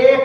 1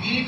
3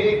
1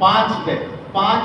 5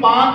5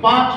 5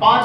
5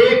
1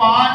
5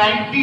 90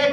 1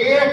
1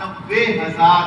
90,000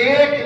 1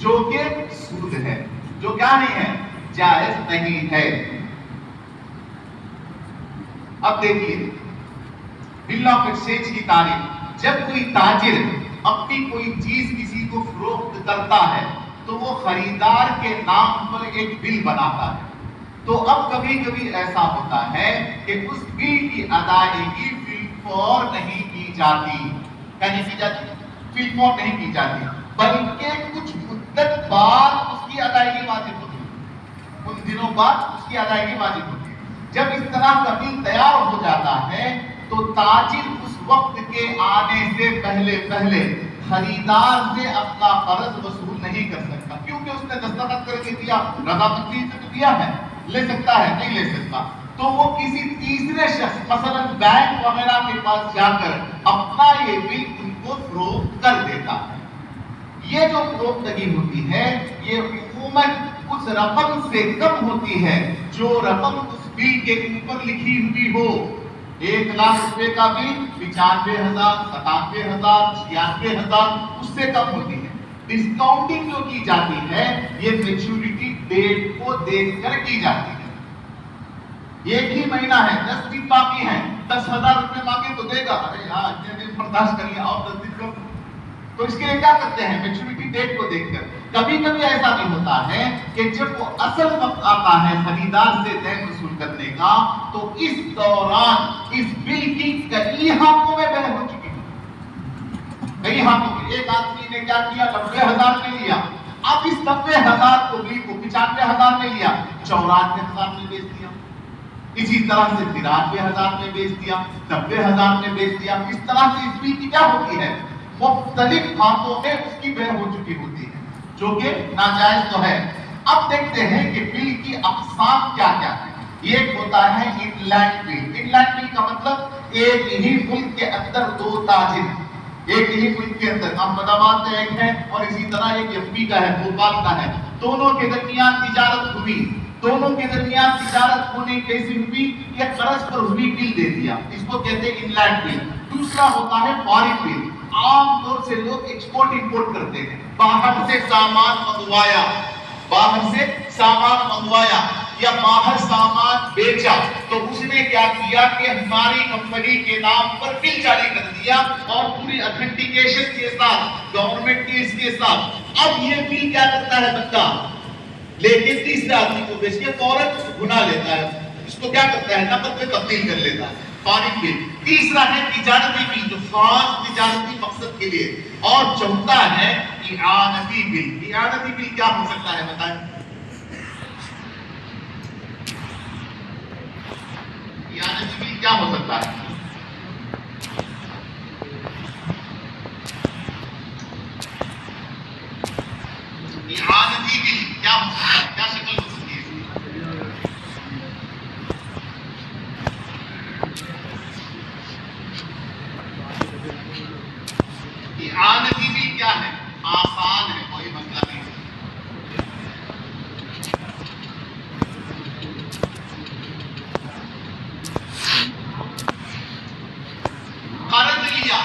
جو کہ سود ہے، جو کیا نہیں ہے، جائز نہیں ہے۔ اب دیکھیے بل آف ایکسچینج کی تعریف، جب کوئی تاجر اپنی کوئی چیز کسی کو فروخت کرتا ہے تو وہ خریدار کے نام پر ایک بل بناتا ہے۔ تو اب کبھی کبھی ایسا ہوتا ہے کہ اس بل کی ادائیگی فی الفور نہیں کی جاتی، نہیں کی جاتی، فی الفور نہیں کی جاتی، بلکہ کچھ مدت بعد اس کی ادائیگی واجب ہوتی ہے، کچھ دنوں بعد اس کی ادائیگی واجب ہوتی ہے۔ جب اس طرح کا بل تیار ہو جاتا ہے تو تاجر اس وقت کے آنے سے پہلے خریدار سے اپنا قرض وصول نہیں کر سکتا، کیونکہ اس نے دستخط کر کے دیا، رضامندی سے تو دیا ہے، لے سکتا ہے نہیں لے سکتا، تو وہ کسی تیسرے شخص مثلا بینک وغیرہ کے پاس جا کر اپنا یہ بل ان کو فروخت کر دیتا ہے۔ یہ جو فروختگی ہوتی ہے یہ عموماً اس رقم سے کم ہوتی ہے جو رقم اس بل کے اوپر لکھی ہوئی ہو۔ 1,00,000 روپے کا بل 95,000، 97,000، 96,000 اس سے کم ہوتی ہے۔ ڈسکاؤنٹنگ جو کی جاتی ہے یہ میچورٹی ڈیٹ کو دیکھ کر کی جاتی ہے۔ ایک ہی مہینہ ہے، 10 دن باقی ہیں، 10,000 روپے مانگے تو دے گا، ارے یار اتنے دن برداشت کریے اور 10 دن کر، تو اس کے لیے کیا کرتے ہیں، میچورٹی ڈیٹ کو دیکھ کر۔ کبھی کبھی ایسا بھی ہوتا ہے کہ جب وہ اصل وقت آتا ہے خریدار سے دین وصول کرنے کا تو اس دوران اس بل کی کئی ہاتھوں میں بہن ہو چکی ہے، کئی ہاتھوں میں۔ ایک آدمی نے کیا کیا، 90,000 میں لیا، اب اس 90,000 کو بل کو 95,000 میں لیا، 94,000 میں بیچ دیا، اسی طرح سے 93,000 میں بیچ دیا، 90,000 میں بیچ دیا۔ اس طرح سے اس بل کی کیا ہوتی ہے، مختلف ہاتھوں میں اس کی بے ہو چکی ہوتی ہے، جو کہ ناجائز تو ہے۔ اب دیکھتے ہیں کہ بل کی اقسام کیا کیا ہے۔ ایک ہوتا ہے ان لینڈ بل۔ ان لینڈ بل کا مطلب ایک ہی ملک کے اندر دو تاجر، ایک ہی ملک کے اندر، احمد آباد کا ایک ہے اور اسی طرح ایک ایم پی کا ہے، بھوپال کا ہے، دونوں کے درمیان تجارت ہوئی، دونوں کے درمیان تجارت ہونے کیسی ہوئی، یہ قرض پر ہوئی بل دے دیا، اس کو کہتے ہیں ان لینڈ بل۔ دوسرا ہوتا ہے فارن بل۔ عام طور سے لوگ ایکسپورٹ امپورٹ کرتے ہیں، باہر سے سامان منگوایا، باہر سے سامان منگوایا یا باہر سامان بیچا تو اس نے کیا کیا کہ ہماری کمپنی کے نام پر بل جاری کر دیا اور پوری اتھینٹیکیشن کے ساتھ، گورنمنٹ کے اس کے ساتھ۔ اب یہ بل کیا کرتا ہے بندہ، لیکن تیسرے آدمی کو بیچ کے فوراً بنا لیتا ہے، اس کو کیا کرتا ہے، نقد میں تبدیل کر لیتا ہے، فارن بل۔ تیسرا ہے تجارتی بل، جو خاص تجارتی مقصد کے لیے، اور چوتھا ہے اعانتی بل۔ اعانتی بل کیا ہو سکتا ہے بتائیں، اعانتی بل کیا ہو سکتا ہے؟ اعانتی بل کیا ہو سکتا ہے، کیا شکل ہو سکتی ہے؟ اعانتی بل کیا ہے، آسان ہے، کوئی مسئلہ نہیں۔ قرض لیا،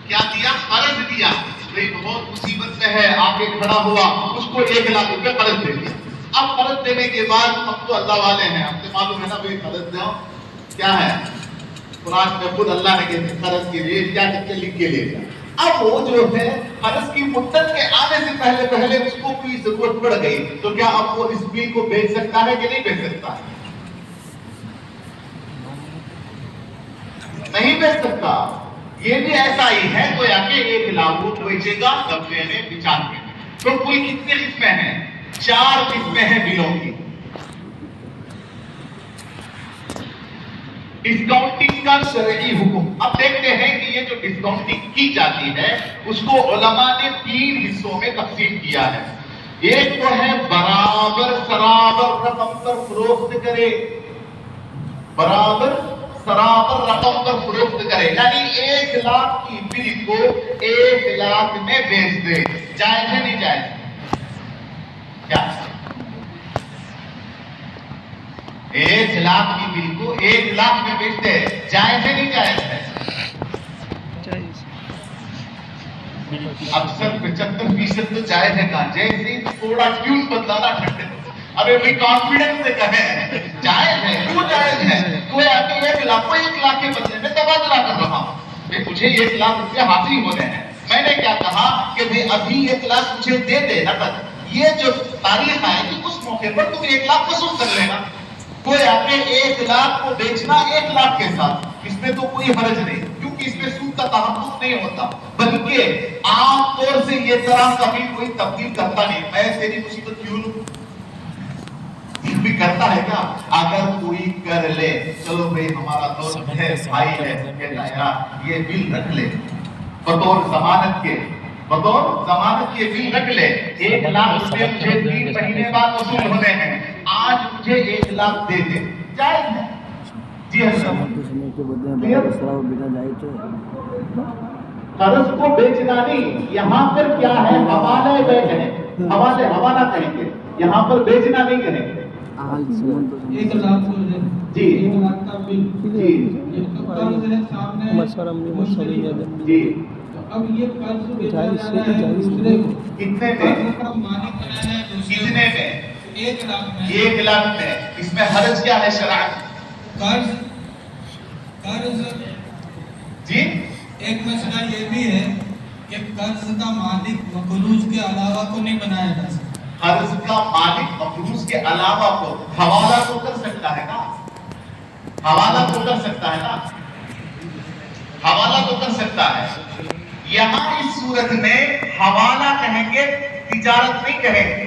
کیا دیا، قرض دیا، بھئی بہت مصیبت میں ہے، آگے کھڑا ہوا، اس کو 1,00,000 روپے قرض دے دیا۔ اب قرض دینے کے بعد ہم تو اللہ والے ہیں، ہم سے معلوم ہے نا بھئی قرض دو کیا ہے، قرآن میں خود اللہ نے کہتے ہیں قرض کے لیے کیا لکھ کے لے گیا۔ اب وہ جو ہے قرض کی مدت کے آنے سے پہلے اس کو کوئی ضرورت پڑ گئی تو کیا اب وہ اس بل کو بیچ سکتا ہے کہ نہیں بیچ سکتا؟ نہیں بیچ سکتا۔ یہ بھی ایسا ہی ہے، گویا کہ 1,00,000 کو بیچے گا 90 میں 95 میں۔ تو کل کتنے قسمیں ہیں، 4 قسمیں ہیں بلوں کی۔ ڈسکاؤنٹنگ کا شرعی حکم، اب دیکھتے ہیں کہ یہ جو ڈسکاؤنٹنگ کی جاتی ہے اس کو علماء نے 3 حصوں میں تقسیم کیا ہے۔ ایک تو ہے برابر سرابر رقم پر فروخت کرے، برابر سرابر رقم پر فروخت کرے، یعنی 1,00,000 کی بل کو 1,00,000 میں بیچ دے، جائز ہے نہیں جائز؟ کیا 1,00,000 کی بل کو 1,00,000 میں بیچتے، جائز ہے نہیں جائز ہے؟ اکثر 75% تو جائز ہے کہا، جیسے ہی تھوڑا ٹیون بدلانا ٹھنڈے ابھی بھی کانفیڈنس سے کہیں جائز ہے، کیوں جائز ہے؟ کوئی آپ کے 1 لاکھ کو 1 لاکھ کے بدلے میں تبادلہ کر رہا ہوں، مجھے 1 لاکھ روپے حاصل ہونے ہیں، میں نے کیا کہا کہ ابھی 1 لاکھ مجھے دے دے نقد، یہ جو تاریخ آئے گی اس موقع پر تم 1 لاکھ وصول کر لینا۔ کوئی آپ نے 1 لاکھ کو بیچنا 1 لاکھ کے ساتھ، اس میں تو کوئی حرج نہیں، کیونکہ اس میں سود کا تحفظ نہیں ہوتا، بلکہ عام طور سے یہ طرح کبھی کوئی تبدیل کرتا نہیں، میں تیری مصیبت کیوں لوں، بھی کرتا ہے کیا؟ اگر کوئی کر لے، چلو بھئی ہمارا دوست ہے، بھائی ہے، کہتا ہے یار یہ بل رکھ لے بطور ضمانت کے بل رکھ لے، 1 لاکھ روپے مجھے 3 مہینے بعد وصول ہونے ہیں، آج مجھے 1 لاکھ دے دے، جائز ہے؟ جی قرض کو بیچنا نہیں، یہاں پر کیا ہے؟ حوالہ بے کہیں، حوالہ کہیں گے، یہاں پر بیچنا نہیں کہیں گے۔ 1 لاکھ جی 1 لاکھ کا بل، جی یہ تو قرض ہے سامنے مشتری ہے، جی اب یہ قرض بیچا جا رہا ہے دوسرے کو، کتنے میں؟ قرض کا مالک بنانا ہے دوسرے کو، کتنے میں؟ 1 لاکھ میں۔ 1 لاکھ میں، اس میں حرج کیا ہے شرعاً؟ قرض جی ایک مسئلہ یہ بھی ہے کہ قرض کا مالک مقروض کے علاوہ کو نہیں بنایا جا سکتا، قرض کا مالک مقروض کے علاوہ کو حوالہ تو کر سکتا ہے نا، حوالہ تو کر سکتا ہے نا، حوالہ تو کر سکتا ہے۔ یہاں اس صورت میں حوالہ کہیں گے، تجارت نہیں کہیں گے،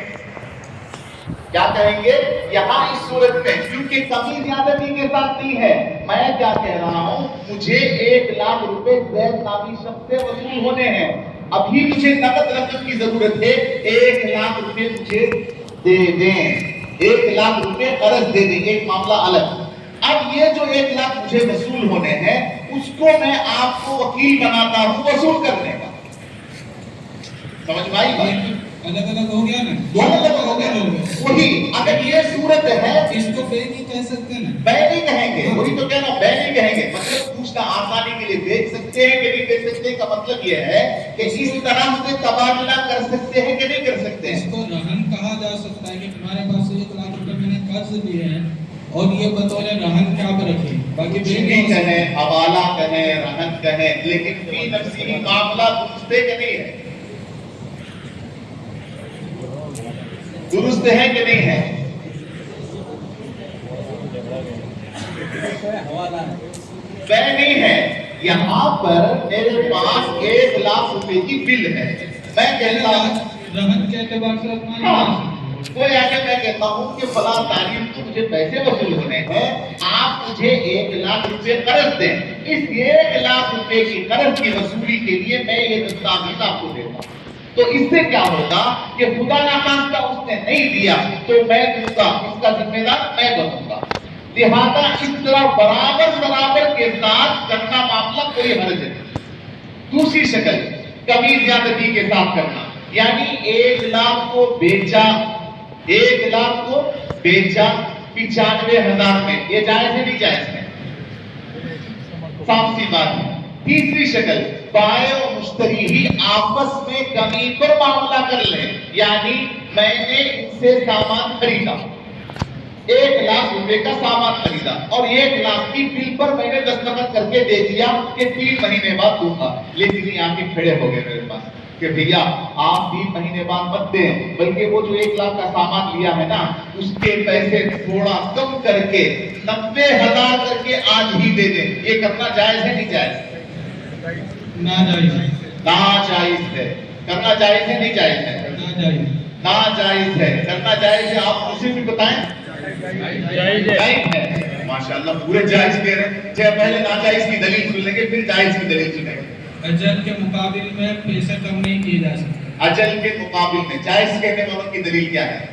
کیا کہیں گے؟ یہاں اس صورت میں کیونکہ کمی زیادتی کے ساتھ نہیں ہے، میں کیا کہہ رہا ہوں، مجھے 1 لاکھ روپے زید نامی شخص سے وصول ہونے ہیں، ابھی مجھے نقد رقم کی ضرورت ہے، 1 لاکھ روپے مجھے دے دیں، 1 لاکھ روپے قرض دے دیں، ایک معاملہ الگ۔ اب یہ جو 1 لاکھ مجھے وصول ہونے ہیں، اس کو میں آپ کو وکیل بناتا ہوں وصول کرنے کا، سمجھ میں آئی بات؟ الگ الگ ہو گیا نا، الگ ہو گیا وہی۔ اگر یہ صورت ہے، اس کو بے نہیں کہہ سکتے نا، بے نہیں کہیں گے، وہی تو کہنا بے نہیں کہیں گے، مطلب پوچھنا آسانی کے لیے بیچ سکتے ہیں کہ نہیں بیچ سکتے کا مطلب یہ ہے کہ اس طرح سے تبادلہ کر سکتے ہیں کہ نہیں کر سکتے اس ہیں۔ کو رہن کہا جا سکتا ہے کہ تمہارے پاس 1 لاکھ روپے میں نے قرض لیے ہیں اور یہ بطور رہن کیا پر رکھے، باقی کچھ بھی کہیں، حوالہ کہیں، رہن کہیں، لیکن فی نفسی معاملہ درست ہے کہ نہیں ہے؟ درست ہے کہ نہیں ہے؟ بے نہیں ہے۔ یہاں پر میرے پاس 1 لاکھ روپے کی بل ہے، میں کہتا ہوں رہن کے اعتبار سے کوئی آگے میں کہتا ہوں کہ فلاں تعلیم کو مجھے پیسے وصول ہونے ہیں، آپ مجھے 1 لاکھ روپے قرض دیں، اس 1 لاکھ روپے کی قرض کی وصولی کے لیے میں یہ دستاویز آپ کو دیتا ہوں، تو اس سے کیا ہوگا کہ خدا نخواستہ اس نے نہیں دیا تو میں دوں گا، اس کا ذمہ دار میں بنوں گا، لہذا اس طرح برابر کے ساتھ کرنا معاملہ کوئی حرج نہیں۔ دوسری شکل کمی زیادتی کے ساتھ کرنا، یعنی 1 لاکھ کو بیچا، 1 لاکھ کو بیچا 95,000 میں، یہ جائز ہے نہیں جائز ہے؟ صاف سی بات ہے۔ تیسری شکل بائع و مشتری ہی آپس میں کمی پر معاملہ کر لیں، یعنی میں نے ان سے سامان خریدا، 1 لاکھ روپے کا سامان خریدا اور 1 لاکھ کی بل پر میں نے دستخط کر کے دے دیا کہ 3 مہینے بعد دوں گا، لیکن یہ آ کے کھڑے ہو گئے میرے پاس کہ بھیا آپ 3 مہینے بعد مت دیں، بلکہ وہ جو 1 لاکھ کا سامان لیا ہے نا اس کے پیسے تھوڑا کم کر کے 90,000 کر کے آج ہی دے دیں، یہ کرنا جائز ہے نہیں جائز؟ ناجائز ہے، ناجائز ہے۔ کرنا جائز ہے نہیں جائز ہے؟ ناجائز ہے، کرنا جائز ہے۔ آپ مجھے بھی بتائیں، جائز ہے؟ ماشاءاللہ پورے جائز کہہ رہے ہیں، چاہے پہلے ناجائز کی دلیل سن لیں گے پھر جائز کی دلیل سنیں گے۔ اجل کے مقابل میں پیسے کم نہیں کیے جا سکتے، اجل کے مقابل میں جائز کہنے والوں کی دلیل کیا ہے؟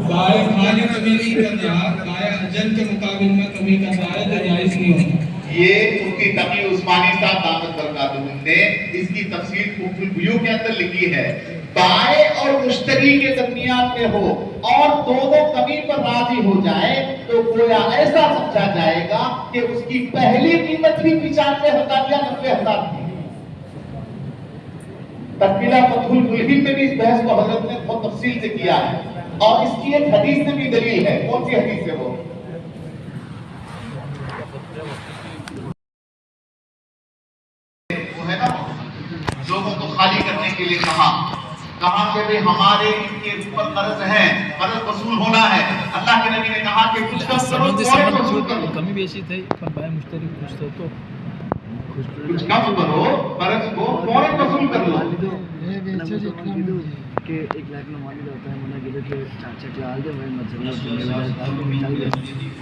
بائع مالی کمی نہیں کر رہا، بائع اجل کے مقابل میں کمی کر رہا ہے تو جائز نہیں ہوتا۔ یہ مفتی تقی عثمانی صاحب دامت برکاتہ نے اس کی تفسیر خوب البیو کے اندر لکھی ہے، بائع اور مشتری کے درمیان میں ہو اور دونوں کمی پر راضی ہو جائے تو گویا ایسا سمجھا جائے گا کہ اس کی پہلی قیمت بھی 95,000 یا 90,000 تھی۔ تکمیلہ فتح الملہین میں بھی اس بحث کو حضرت نے بہت تفصیل سے کیا ہے، اور اس کی ایک حدیث سے بھی دلیل ہے۔ کون سی حدیث ہے وہ؟ ہے نا، لوگوں کو خالی کرنے کے لیے کہا کہ بھی ہمارے ان کے اوپر قرض ہے، قرض وصول ہونا ہے۔ اللہ کے نبی نے کہا کہ کچھ کم کرو، فوراً وصول کرو۔ کمی بیشی تھی پر بائے مشتری کچھ تو کچھ کم کرو، قرض کو فوراً وصول کر لو۔ کہ 1 لاکھ میں مانی ہوتا ہے منہ گلے کے چاچا کے آل دے میں مطلب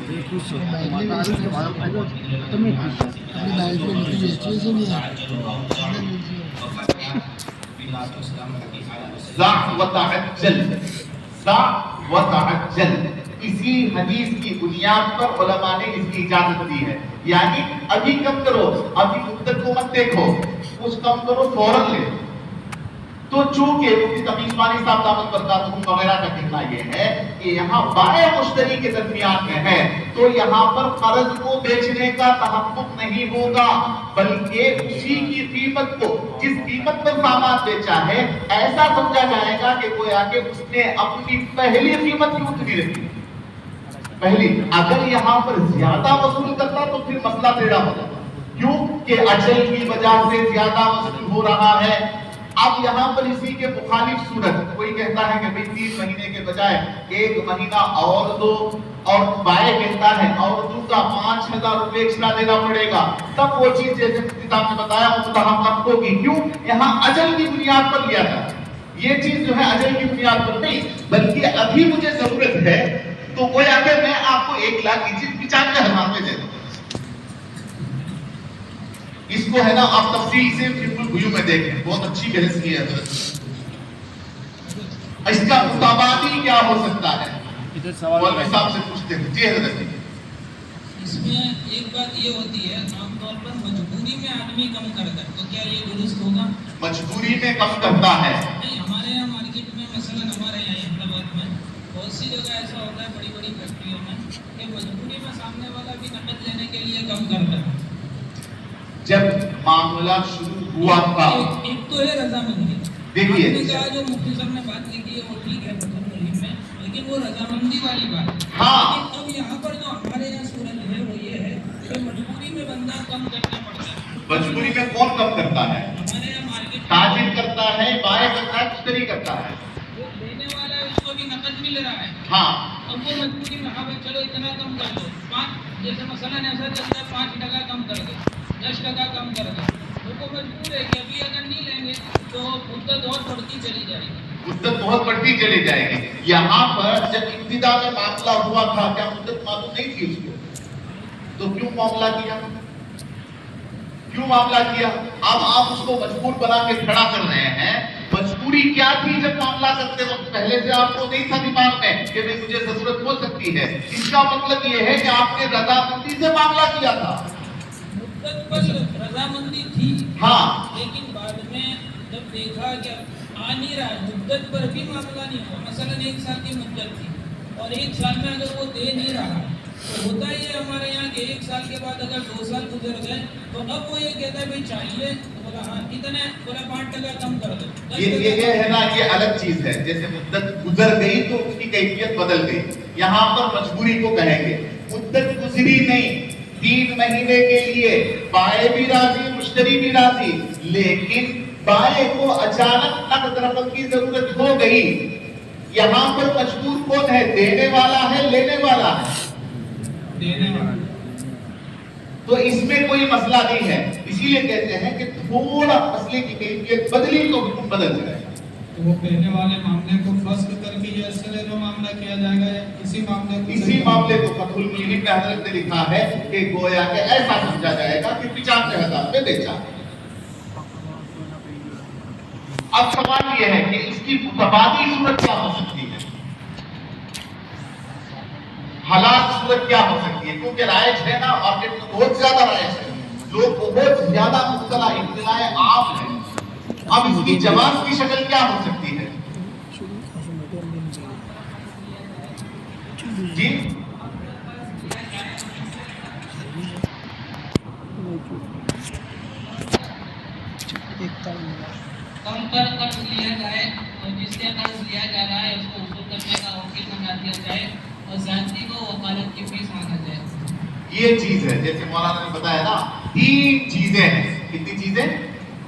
یہ خوش ہوتا ہے ماتا آل کے ہمارا فائدہ تمہیں خوش ہے اپنی لائف میں مجھے یہ چیز ہی نہیں ہے۔ ضع وتعجل، اسی حدیث کی بنیاد پر علماء نے اس کی اجازت دی ہے، یعنی ابھی کم کرو، ابھی مدت کو مت دیکھو، کچھ کم کرو فوراً لے۔ تو چونکہ مفتی تقی عثمانی صاحب دامت برکاتہم وغیرہ کا کہنا یہ ہے کہ یہاں بائع مشتری کے درمیان میں ہے تو یہاں پر قرض کو بیچنے کا تحقق نہیں ہوگا، بلکہ اسی کی قیمت کو، جس قیمت پر سامان بیچا ہے، ایسا سمجھا جائے گا کہ گویا کہ اس نے اپنی پہلی قیمت کی اتنی رکھی پہلی۔ اگر یہاں پر زیادہ وصول کرتا تو پھر مسئلہ ٹیڑھا ہو جاتا، کیوں کہ اجل کی وجہ سے زیادہ وصول ہو رہا ہے۔ اب یہاں پر اسی کے مخالف صورت، کوئی کہتا ہے کہ 3 مہینے کے بجائے 1 مہینہ اور دو، اور بائع کہتا ہے اور دوں کا 5,000 روپے ایکسٹرا دینا پڑے گا، تب وہ چیز جیسے کتاب نے بتایا وہ متحقق ہوگی۔ کیوں؟ یہاں اجل کی بنیاد پر لیا تھا، یہ چیز جو ہے اجل کی بنیاد پر نہیں، بلکہ ابھی مجھے ضرورت ہے تو گویا کہ میں آپ کو 1 لاکھ کی چیز 95,000 میں دے دوں۔ اس کو ہے نا آپ تفصیل سے فقہ البیوع میں دیکھیں، بہت اچھی بحث کی ہے حضرت۔ اس کا متبادل کیا ہو سکتا ہے؟ مولوی صاحب سے پوچھتے ہیں۔ جی حضرت۔ اس میں ایک بات یہ ہوتی ہے، عام طور پر مجبوری میں آدمی کم کرتا ہے، تو کیا یہ درست ہوگا؟ مجبوری میں کم کرتا ہے؟ نہیں، ہمارے یہاں مارکیٹ میں مثلا ہمارے یہاں حیدرآباد میں بہت سی جگہ ایسا ہوتا ہے بڑی بڑی فیکٹریوں میں کہ مجبوری میں سامنے والا بھی نقد لینے کے لیے کم کرتا ہے۔ جب معاملہ شروع ہوا تھا، ایک تو ہے رضامندی، دیکھیے آپ نے کہا جو مفتی صاحب نے بات لکھی ہے وہ ٹھیک ہے فتح الملہین میں، لیکن وہ رضامندی والی بات ہے۔ ہاں، لیکن اب یہاں پر جو ہمارے یہاں صورت ہے وہ یہ ہے کہ مجبوری میں بندہ کم کرنا پڑتا ہے۔ مجبوری میں کون کم کرتا ہے؟ ہمارے یہاں مارکیٹ تاجر کرتا ہے، بائع کرتا ہے، مشتری کرتا ہے۔ جو دینے والا ہے اس کو بھی نقد مل رہا ہے، ہاں، اب وہ مجبوری میں ہاں بھائی چلو اتنا کم کر دو، 5 جیسے مثلاً ایسا چلتا ہے 5% کم کر دو، 10% کم کر دو، وہ مجبور ہے کہ ابھی اگر نہیں لیں گے تو مدت اور بڑھتی چلی جائے گی، مدت بہت بڑھتی چلی جائے گی۔ یہاں پر جب ابتدا میں معاملہ ہوا تھا کیا مدت معلوم نہیں تھی اس کو؟ تو کیوں معاملہ کیا؟ کیوں معاملہ کیا؟ اب آپ اس کو مجبور بنا کے کھڑا کر رہے ہیں۔ مجبوری کیا تھی جب معاملہ کرتے وقت؟ پہلے سے آپ کو نہیں تھا دماغ میں کہ مجھے ضرورت ہو سکتی ہے۔ اس کا مطلب یہ ہے کہ آپ نے رضامندی سے معاملہ کیا تھا۔ مدت پر رضامندی تھی، ہاں، لیکن بعد میں جب دیکھا کہ آ نہیں رہا ہے، مدت پر بھی معاملہ نہیں ہوا، مثلاً 1 سال کی مدت تھی اور 1 سال میں اگر وہ دے نہیں رہا تو ہوتا ہی ہے ہمارے یہاں کہ 1 سال کے بعد اگر 2 سال گزر گئے تو اب وہ یہ کہتا ہے بھائی چاہیے، تو بولا ہاں کتنے، بولا 5% کم کر دو۔ یہ ہے نا، یہ الگ چیز ہے۔ جیسے مدت گزر گئی تو اس کی کیفیت بدل گئی، یہاں پر مجبوری کو کہیں گے۔ مدت گزری نہیں، 3 مہینے کے لیے بائع بھی راضی، مشتری بھی راضی، لیکن بائع کو اچانک نقد رقم کی ضرورت ہو گئی۔ یہاں پر مجبور کون ہے؟ دینے والا ہے، لینے والا ہے؟ دینے والا۔ تو اس میں کوئی مسئلہ نہیں ہے، اسی لیے کہتے ہیں کہ تھوڑا مسئلے کی کیفیت بدلی تو حکم بدل جائے گا۔ تو وہ پہلے والے معاملے کو فسخ کر کے یہ اصل جو معاملہ کیا جائے گا، اسی معاملے کو فتح الملہین میں حضرت نے لکھا ہے کہ گویا کہ ایسا سمجھا جائے گا کہ 95,000 میں بیچا۔ اب سوال یہ ہے کہ اس کی متبادل صورت کیا ہو سکتی ہے؟ حالات صورت کیا ہو سکتی ہے؟ کیونکہ رائج ہے نا، مارکیٹ میں بہت زیادہ رائج ہے، لوگ بہت زیادہ مبتلا، ابتلا عام ہے۔ اب اس کی جواز کی شکل کیا ہو سکتی ہے؟ جی کم پر قرض لیا جائے اور جس سے قرض لیا جا رہا ہے اس کو وصول کرنے کا وکیل بنا دیا جائے اور زیادتی کو وکالت کی فیس مانگا جائے. یہ چیز ہے جیسے مولانا نے بتایا نا، تین چیزیں ہیں. کتنی چیزیں؟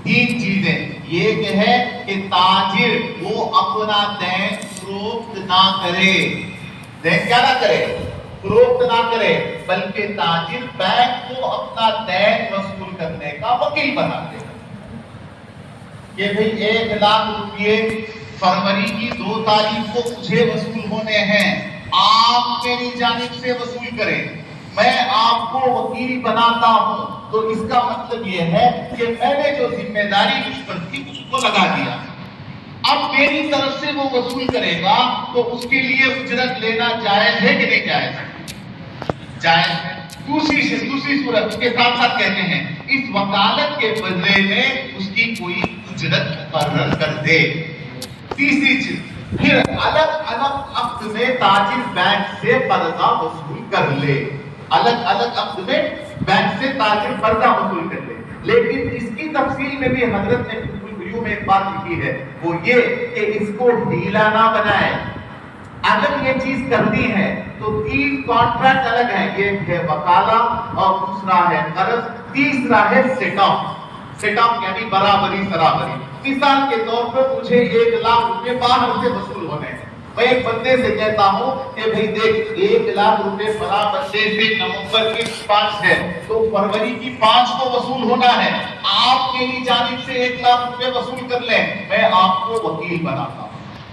تین چیزیں. یہ کہ ہے کہ تاجر وہ اپنا دین فروخت نہ کرے. دین کیا نہ کرے؟ فروخت نہ کرے، بلکہ تاجر بینک کو اپنا دین وصول کرنے کا وکیل بنا دے. کہ بھئی 1,00,000 روپیے فروری کی 2 تاریخ کو مجھے وصول ہونے ہیں، آپ میری جانب سے وصول کریں، میں آپ کو وکیل بناتا ہوں. تو اس کا مطلب یہ ہے کہ میں نے جو ذمہ داری اس پر تھی اس کو لگا دیا. اب میری طرف سے وہ وصول کرے گا تو اس کے لیے اجرت لینا جائز ہے کہ نہیں جائز ہے؟ جائز ہے. دوسری صورت کے ساتھ ساتھ کہتے ہیں اس وکالت کے بدلے میں اس کی کوئی اجرت مقرر کر دے. تیسری چیز، پھر الگ الگ عقد میں تاجر بینک سے قرضہ وصول کر لے. الگ الگ عقد میں بینک سے تاجر قرضہ وصول کر لے. لیکن اس کی تفصیل میں بھی حضرت نے میں ایک بات لکھی ہے، وہ یہ کہ اس کو ڈھیلا نہ بنائے. اگر یہ چیز کرنی ہے تو 3 کانٹریکٹ الگ ہیں. ایک ہے وکالہ اور دوسرا ہے قرض، تیسرا ہے سیٹ آف. سیٹ آف یعنی برابری سرابری. مثال کے طور پر مجھے 1,00,000 روپے باہر سے وصول ہونے ہیں. میں ایک بندے سے کہتا ہوں کہ بھئی دیکھ 1,00,000 روپے فلاں بندے سے نومبر کی 5 ہے تو فروری کی 5 کو وصول ہونا ہے، آپ میری جانب سے 1,00,000 روپے وصول کر لیں، میں آپ کو وکیل بناتا ہوں.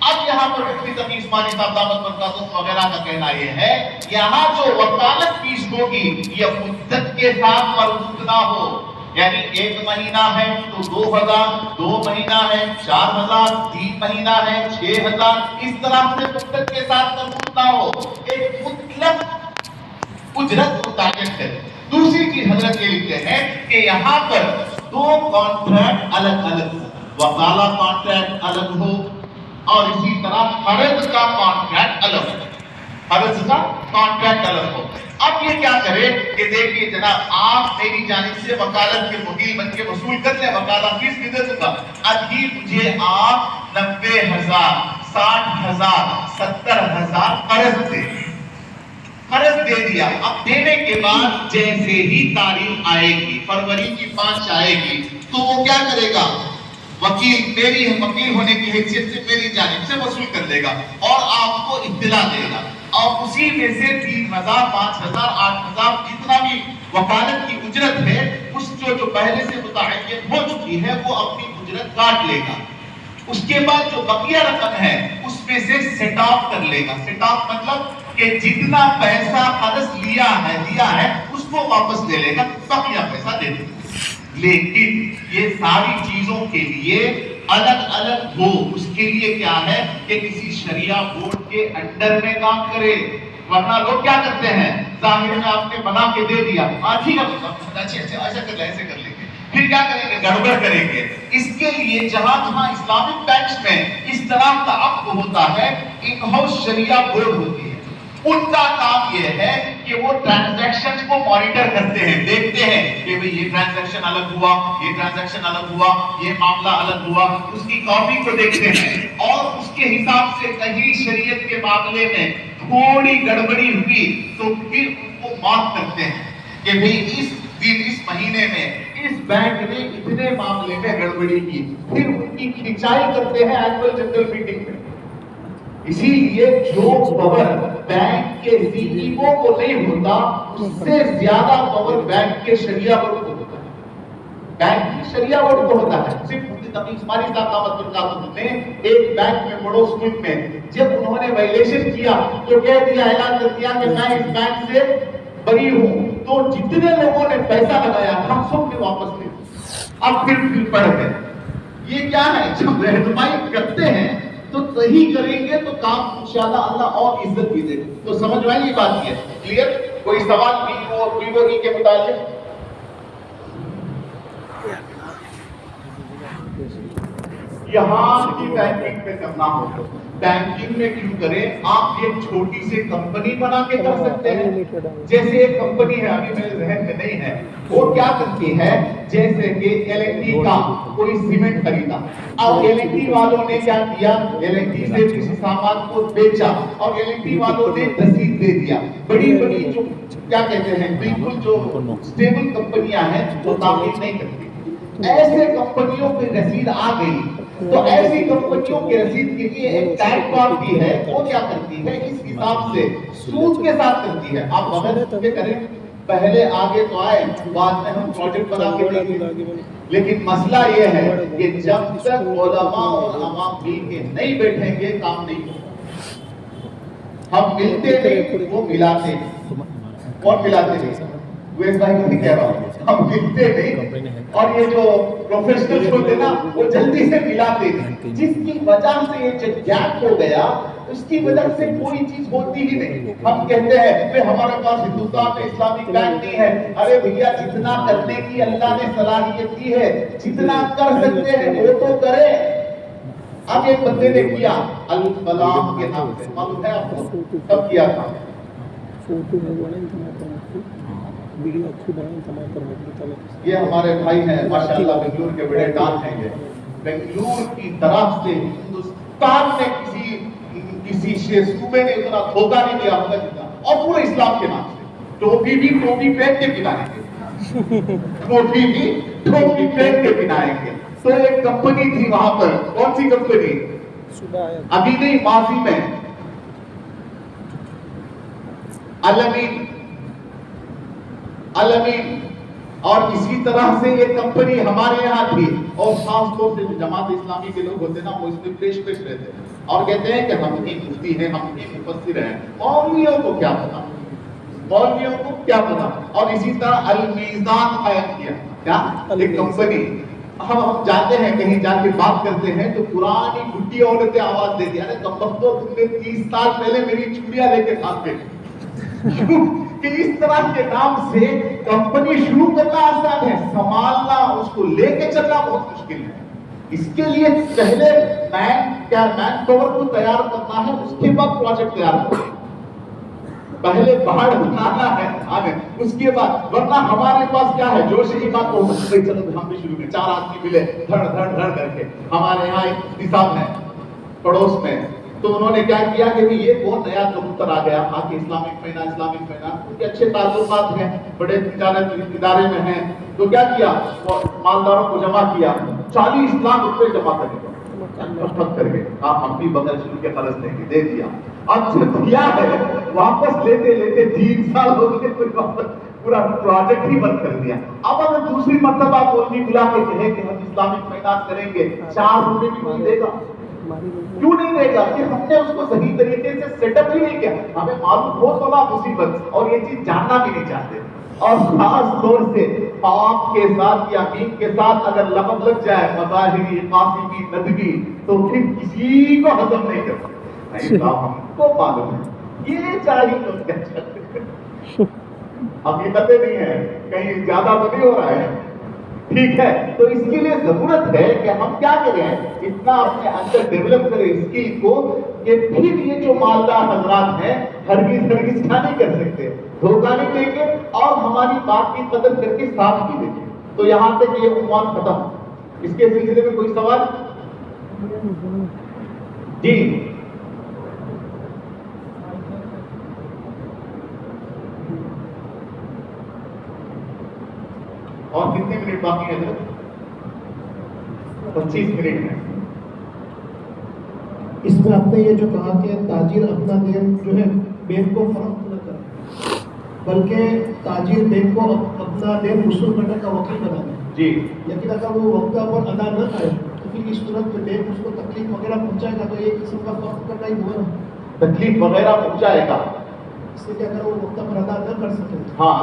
اب یہاں پر مفتی تقی عثمانی صاحب دامت برکاتہ وغیرہ کا کہنا یہ ہے یہاں جو وکالت فیس ہوگی یہ مدت کے ساتھ مربوط نہ ہو. یعنی 1 مہینہ ہے تو 2,000، 2 مہینہ ہے 4,000، 3 مہینہ ہے 6,000، اس طرح سے مدت کے ساتھ مربوط نہ ہو. ایک مطلق اجرت متعین ہے. دوسری چیز حضرت یہ لکھتے ہیں کہ یہاں پر 2 کانٹریکٹ الگ الگ ہو. وکالہ کانٹریکٹ الگ ہو اور اسی طرح قرض کا کانٹریکٹ الگ ہو. قرض کا کانٹریکٹ الگ ہو. اب یہ کیا کرے کہ دیکھیے جناب آپ میری جانب سے وکالت کے وکیل بن کے وصول کر لیں، وکالہ فیس بھی دے دوں گا. ابھی مجھے آپ 90,000، 60,000، 70,000 قرض دے. قرض دے دیا. اب دینے کے بعد جیسے ہی تاریخ آئے گی، فروری کی 5 آئے گی، تو وہ کیا کرے گا؟ وکیل میری وکیل ہونے کی حیثیت سے میری جانب سے وصول کر لے گا اور آپ کو اطلاع دے گا. اور اسی میں سے 3,000، 5,000، 8,000 جتنا بھی وکالت کی اجرت ہے اس جو پہلے سے متعین ہو چکی ہے وہ اپنی اجرت کاٹ لے گا. اس کے بعد جو بقیہ رقم ہے اس میں سے سیٹ آف کر لے گا. سیٹ آف مطلب کہ جتنا پیسہ قرض دیا ہے اس کو واپس لے لے گا، بقیہ پیسہ دے دے گا. لیکن یہ ساری چیزوں کے لیے الگ الگ ہو. اس کے لیے کیا ہے کہ کسی شریعہ بورڈ کے انڈر میں کام کرے. ورنہ لوگ کیا کرتے ہیں ظاہر میں آپ نے بنا کے دے دیا، آج ہی اچھا ایسا کر لیں، ایسے کر لیں گے، پھر کیا کریں گے؟ گڑبڑ کریں گے. اس کے لیے جہاں جہاں اسلامک بینکس میں اس طرح کا عقد ہوتا ہے ان ہاؤس شریعہ بورڈ ہوتی ہے. ان کا کام یہ ہے کہ وہ ٹرانزیکشن کو مانیٹر کرتے ہیں، دیکھتے ہیں کہ بھئی یہ ٹرانزیکشن الگ ہوا، یہ ٹرانزیکشن الگ ہوا، یہ معاملہ الگ ہوا. اس کی کاپی کو دیکھتے ہیں اور اس کے حساب سے کہیں شریعت کے معاملے میں تھوڑی گڑبڑی ہوئی تو پھر ان کو مارک کرتے ہیں کہ بھئی اس دن اس مہینے میں اس بینک نے اتنے معاملے میں گڑبڑی کی. پھر ان کی کھنچائی کرتے ہیں اینوئل جنرل میٹنگ میں. اسی لیے جو پاور بینک کے سی ای او کو نہیں ہوتا اس سے زیادہ پاور بینک کے شریعہ بورڈ کو ہوتا ہے. بینک کی شریعہ بورڈ کو ہوتا ہے. صرف مفتی تقی عثمانی صاحب دامت برکاتہ نے ایک بینک میں پڑوس ملک میں جب انہوں نے وائلیشن کیا تو کہہ دیا، اعلان کر دیا کہ میں اس بینک سے بری ہوں. تو جتنے لوگوں نے پیسہ لگایا ہم سب نے واپس لے. اب پھر پڑھ گئے. یہ کیا ہے؟ جب رہنمائی کرتے ہیں تو صحیح کریں گے تو کام انشاءاللہ اللہ اور عزت بھی دے گا. تو سمجھ میں یہ بات ہے کلیئر؟ کوئی سوال ویوو ای کے متعلق؟ یہاں کی بینکنگ میں کرنا ہو تو بینکنگ میں کیوں کریں؟ آپ ایک چھوٹی سی کمپنی بنا کے کر سکتے ہیں. جیسے ایک کمپنی ہے، ابھی میرے ذہن میں نہیں ہے، وہ کیا کرتی ہے، جیسے کہ ایل این ٹی کا کوئی سیمنٹ خریدا اور ایل این ٹی والوں نے کیا کیا، ایل این ٹی سے کسی سامان کو بیچا اور ایل این ٹی والوں نے رسید دے دیا. بڑی بڑی جو کیا کہتے ہیں بالکل جو اسٹیبل کمپنیاں ہیں وہ تعمیر نہیں کرتی. ایسے کمپنیوں کی رسید آ گئی تو ایسی کمپنیوں کی رسید کے لیے ایک ٹیگ کاٹتی ہے. وہ کیا کرتی ہے، اس حساب سے سود کے ساتھ کرتی ہے. آپ بغیر کے کریں، پہلے آگے تو آئے، بعد میں ہم پروجیکٹ بنا کے دیں گے. لیکن مسئلہ یہ ہے کہ جب تک علماء اور عوام مل کے نہیں بیٹھیں گے کام نہیں ہوگا. ہم ملتے نہیں، وہ ملاتے نہیں. کون ملاتے نہیں؟ ویس بھائی کو نہیں کہہ رہا ہوں، ہم ملتے نہیں. اور یہ جو پروفیشنل ہوتے نا وہ جلدی سے ملاتے نہیں، جس کی وجہ سے یہ جو گیپ ہو گیا اس کی وجہ سے کوئی چیز ہوتی ہی نہیں. ہم کہتے ہیں کہ ہمارے پاس ہندوستان میں اسلامک بینک نہیں ہے. ارے بھیا، جتنا کرنے کی اللہ نے صلاحیت دی ہے، جتنا کر سکتے ہیں وہ تو کریں. اب ایک بندے نے کیا الفلاح کے نام سے، معلوم ہے آپ کو کب کیا تھا؟ یہ ہمارے بھائی ہیں ماشاءاللہ، بنگلور کے بڑے ڈان ہیں. یہ بنگلور کی طرف سے ہندوستان میں کسی صوبے نے اتنا دھوکہ نہیں دیا ہوگا جتنا، اور پورے اسلام کے نام سے. ٹوپی بھی ٹوپی پہن کے پہنائیں گے، ٹوپی بھی ٹوپی پہن کے پہنائیں گے. تو ایک کمپنی تھی وہاں پر، کون سی کمپنی؟ ابھی نہیں، ماضی میں الامین. اور اسی طرح سے یہ کمپنی ہمارے یہاں تھی. اور خاص طور سے جماعت اسلامی کے لوگ ہوتے ہیں نا، وہ اس میں پیش رہتے ہیں اور کہتے ہیں کہ ہم ہی مفتی ہیں، ہم ہی مفسر ہیں. مولویوں کو کیا پتا، مولویوں کو کیا پتا. اور اسی طرح المیزان قائم کیا. کیا؟ ایک کمپنی. ہم جاتے ہیں کہیں جا کے بات کرتے ہیں تو پرانی بڈھی عورتیں آواز دیتی ہیں، ارے کمبختو تم نے 30 سال پہلے میری چوڑیاں لے کے کھاتے کہ اس طرح کے نام سے کمپنی شروع کرنا آسان ہے، سنبھالنا، اس کو لے کے چلنا بہت مشکل ہے. اس کے لیے پہلے مین پاور کو تیار کرنا ہے، اس کے بعد پروجیکٹ تیار کرنا ہے. پہلے باہر بنانا ہے آگے، اس کے بعد. ورنہ ہمارے پاس کیا ہے، جوش کی بات ہو گئی، چلو ہم بھی شروع میں 4 آدمی ملے دھڑ دھڑ دھڑ کر کے. ہمارے یہاں ایک مفتی صاحب ہیں پڑوس میں، تو انہوں نے کیا کیا کہ یہ بہت نیا کبوتر آ گیا آ کے اسلامک فائنانس ان کے اچھے تعلقات ہیں، بڑے تجارت ادارے میں ہیں. تو کیا کیا، مالداروں کو جمع کیا، 40 لاکھ روپے جمع کر کے ہم بھی بغیر شروع کے قرض دیں گے، دے دیا. اب جو دیا ہے واپس لیتے لیتے 3 سال ہو گئے، پورا پروجیکٹ ہی بند کر دیا. اب اگر دوسری مرتبہ مولوی بلا کے کہے کہ ہم اسلامک فائنانس کریں گے، 4 روپے بھی کوئی دے گا؟ کیوں نہیں دے گا؟ کہ ہم نے اس کو صحیح طریقے سے سیٹ اپ ہی نہیں کیا. ہمیں معلوم ہو تو نہ مصیبت، اور یہ چیز جاننا بھی نہیں چاہتے. اور خاص طور سے آپ کے ساتھ یا امین کے ساتھ اگر لفظ لگ جائے مظاہری، قاسمی، ندوی، تو پھر کسی کو ہضم نہیں کرتے. ہم کو معلوم ہے یہ چاہیے تو کیا چاہتے ہیں، حقیقتیں نہیں ہے، کہیں زیادہ تو نہیں ہو رہا ہے. ٹھیک ہے، تو اس کے لیے ضرورت ہے کہ ہم کیا کریں، اتنا اپنے اندر ڈیولپ کریں اسکل کو کہ پھر یہ جو مالدار حضرات ہیں ہرگز کیا نہیں کر سکتے، دھوکہ نہیں دیں گے اور ہماری بات کی قدر کر کے ساتھ بھی دیں گے. تو یہاں تک یہ عنوان ختم. اس کے سلسلے میں کوئی سوال؟ جی اور کتنے منٹ باقی ہے حضرت؟ 25 منٹ ہے. اس میں آپ نے یہ جو کہا کہ تاجر اپنا دین جو ہے بینک کو فروخت نہ کرے، بلکہ تاجر بینک کو اپنا دین وصول کرنے کا وکیل بنا دے. جی. لیکن اگر وہ وقت پر ادا نہ کرے تو پھر اس صورت میں بینک اس کو تکلیف وغیرہ پہنچائے گا، تو ایک قسم کا فروخت کرنا ہی ہوا نا. تکلیف وغیرہ پہنچائے گا، اس لیے اگر وہ وقت پر ادا نہ کر سکے ہاں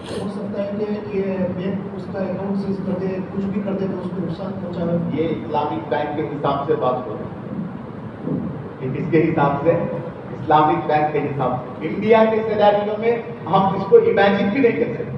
ہو سکتا ہے کہ یہ بینک اس کا اکاؤنٹ سیز کر دے، کچھ بھی کر دے تو اس کو نقصان پہنچائے. یہ اسلامک بینک کے حساب سے بات ہو رہی ہے. کس کے حساب سے؟ اسلامک بینک کے حساب سے. انڈیا کے سیناریو میں ہم اس کو امیجن بھی نہیں کر سکتے.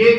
1